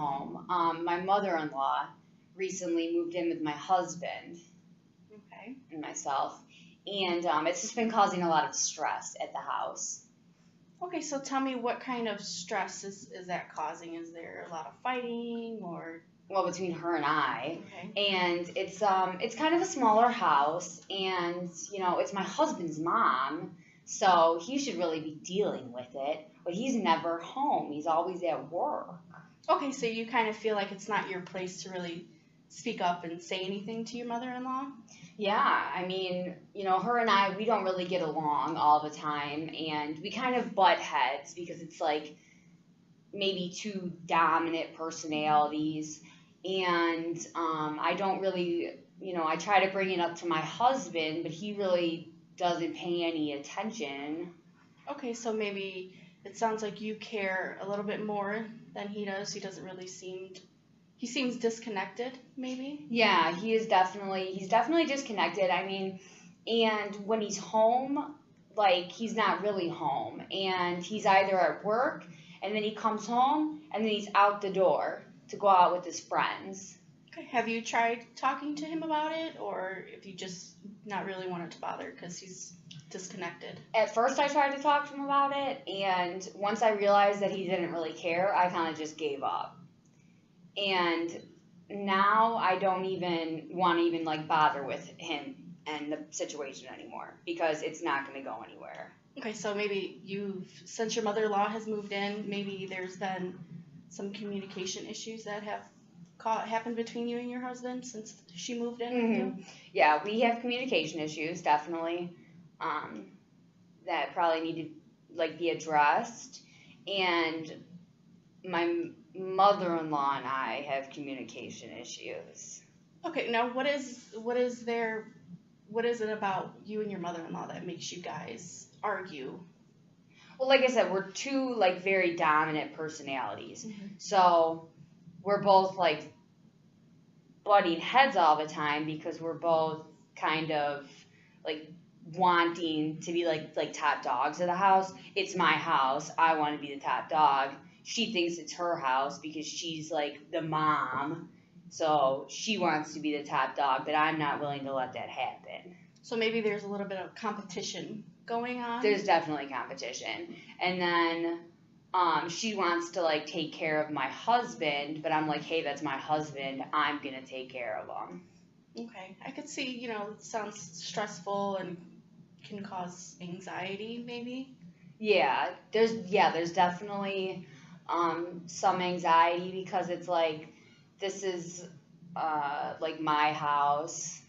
home. My mother-in-law recently moved in with my husband Okay. and myself, and it's just been causing a lot of stress at the house. Okay, so tell me, what kind of stress is that causing? Is there a lot of fighting or? Well, between her and I, Okay. and it's kind of a smaller house, and it's my husband's mom, so he should really be dealing with it, but he's never home. He's always at work. Okay, so you kind of feel like it's not your place to really speak up and say anything to your mother-in-law? Yeah, I mean, her and I, we don't really get along all the time, and we kind of butt heads because it's like maybe two dominant personalities, and I don't really, I try to bring it up to my husband, but he really doesn't pay any attention. Okay, so maybe it sounds like you care a little bit more than he does. He doesn't really he seems disconnected, maybe? Yeah, he's definitely disconnected. I mean, and when he's home, like he's not really home, and he's either at work, and then he comes home, and then he's out the door to go out with his friends. Okay, have you tried talking to him about it, or if you just not really wanted to bother because he's disconnected? At first, I tried to talk to him about it, and once I realized that he didn't really care, I kind of just gave up. And now I don't even want to even like bother with him and the situation anymore because it's not going to go anywhere. Okay, so maybe since your mother-in-law has moved in, maybe there's been some communication issues that have happened between you and your husband since she moved in with you? Yeah, we have communication issues, definitely, that probably need to like be addressed. And my mother-in-law and I have communication issues. Okay, now what is it about you and your mother-in-law that makes you guys argue? Well, like I said, we're two like very dominant personalities. Mm-hmm. So we're both like butting heads all the time because we're both kind of like wanting to be like top dogs of the house. It's my house. I want to be the top dog. She thinks it's her house because she's like the mom. So she wants to be the top dog, but I'm not willing to let that happen. So maybe there's a little bit of competition going on? There's definitely competition. And then she wants to like take care of my husband, but I'm like, hey, that's my husband. I'm going to take care of him. Okay. I could see, it sounds stressful and can cause anxiety maybe. Yeah, there's definitely some anxiety because it's like this is like my house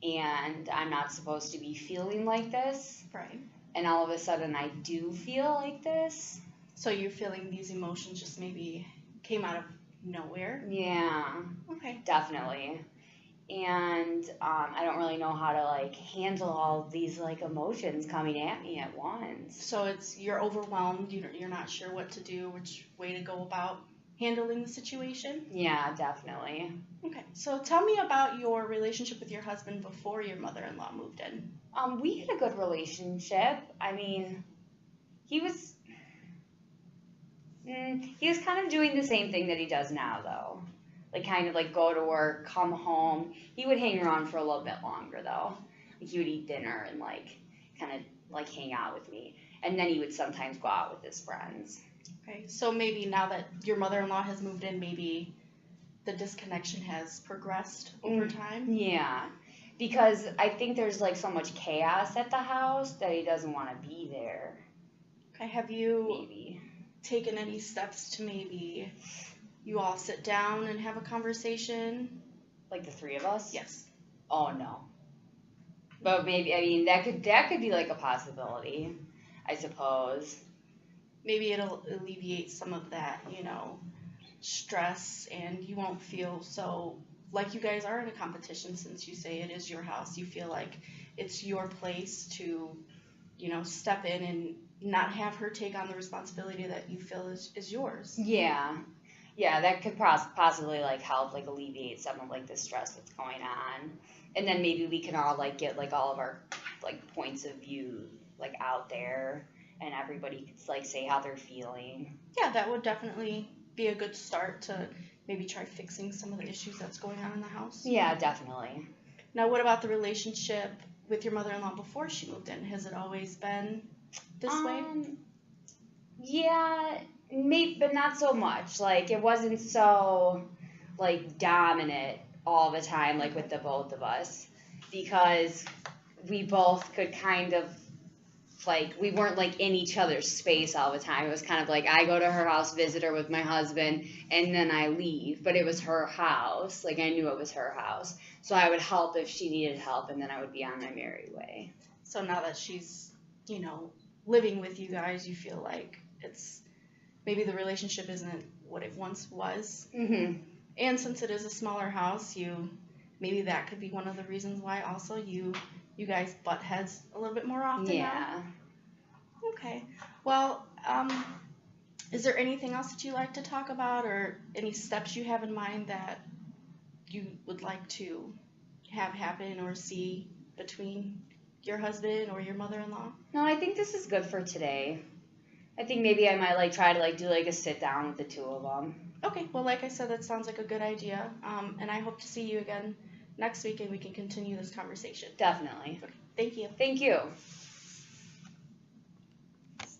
and I'm not supposed to be feeling like this. Right. And all of a sudden I do feel like this. So you're feeling these emotions just maybe came out of nowhere? Yeah. Okay. Definitely. And I don't really know how to like handle all of these like emotions coming at me at once. So you're overwhelmed. You're not sure what to do, which way to go about handling the situation. Yeah, definitely. Okay. So tell me about your relationship with your husband before your mother-in-law moved in. We had a good relationship. I mean, he was kind of doing the same thing that he does now, though. Like, kind of like go to work, come home. He would hang around for a little bit longer, though. Like, he would eat dinner and, like, kind of, like, hang out with me. And then he would sometimes go out with his friends. Okay. So maybe now that your mother-in-law has moved in, maybe the disconnection has progressed over time? Yeah. Because I think there's, like, so much chaos at the house that he doesn't want to be there. Okay. Have you Maybe taken any steps to maybe you all sit down and have a conversation? like the three of us? Yes. Oh, no. But maybe, I mean, that could be like a possibility, I suppose. Maybe it'll alleviate some of that, stress, and you won't feel so like you guys are in a competition since you say it is your house. You feel like it's your place to, step in and not have her take on the responsibility that you feel is yours. Yeah. Yeah, that could possibly like help like alleviate some of like the stress that's going on. And then maybe we can all like get like all of our like points of view like out there and everybody could like say how they're feeling. Yeah, that would definitely be a good start to maybe try fixing some of the issues that's going on in the house. Yeah, definitely. Now, what about the relationship with your mother-in-law before she moved in? Has it always been this way? Yeah, maybe, but not so much. Like, it wasn't so, like, dominant all the time, like, with the both of us. Because we both could kind of, like, we weren't, like, in each other's space all the time. It was kind of like, I go to her house, visit her with my husband, and then I leave. But it was her house. Like, I knew it was her house. So I would help if she needed help, and then I would be on my merry way. So now that she's, you know, living with you guys, you feel like it's maybe the relationship isn't what it once was. Mm-hmm. And since it is a smaller house, maybe that could be one of the reasons why also you guys butt heads a little bit more often. Yeah. Now? Okay. Well, is there anything else that you like to talk about, or any steps you have in mind that you would like to have happen or see between your husband or your mother-in-law? No, I think this is good for today. I think maybe I might like try to like do like a sit down with the two of them. Okay, well, like I said, that sounds like a good idea. And I hope to see you again next week and we can continue this conversation. Definitely. Okay, thank you. Thank you.